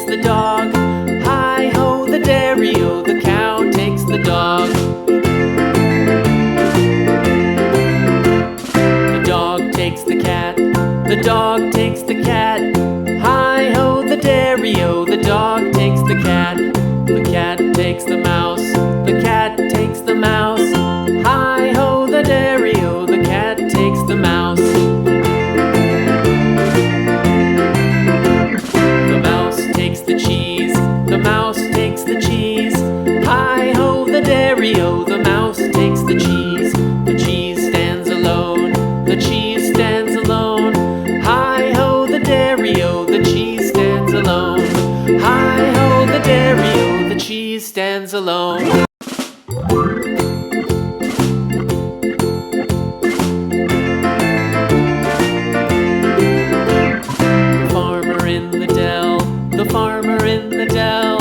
takes the dog. Hi-ho, the dairy-o, the cow takes the dog. The dog takes the cat. The dog takes the cat. Hi-ho, the dairy-o, the dog takes the cat. The cat takes the mouse. The cat takes the mouse. Hi-ho, the dairy-o, the cat takes the mouse. The mouse takes the cheese. The mouse takes the cheese. Hi-ho, the dairy-o, the mouse takes the cheese. The cheese stands alone. The cheese stands alone. Hi-ho, the dairy-o, the cheese stands alone. Hi-ho, the dairy-o, the cheese stands alone. The farmer in the dell. The farmer in the dell.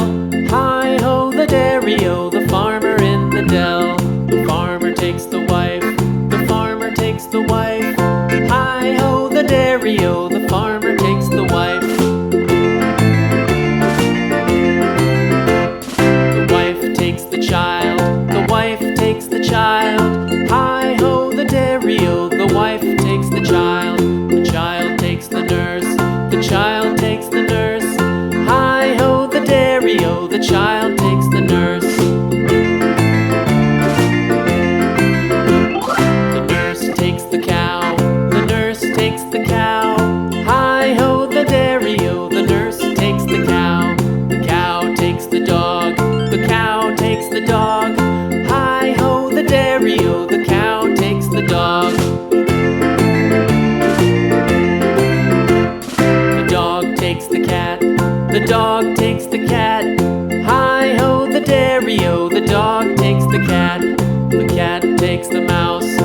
Hi-ho, the dairy-o, the farmer in the dell. The farmer takes the wife. The farmer takes the wife. Hi-ho, the dairy-o, the farmer takes the wife. The wife takes the child. The wife takes the child. Hi-ho, the dairy-o, the wife takes the child. The child takes the nurse. The child takes the nurse. Hi-ho, the dairy-o, the child takes the nurse. The nurse takes the cow. The nurse takes the cow. Hi-ho, the dairy-o, the nurse takes the cow. The cow takes the dog. The cow takes the dog. Hi-ho, the dairy-o, the cow takes the dog. The dog takes the cat. The dog takes the cat. Hi-ho, the dairy-o, the dog takes the cat. The cat takes the mouse.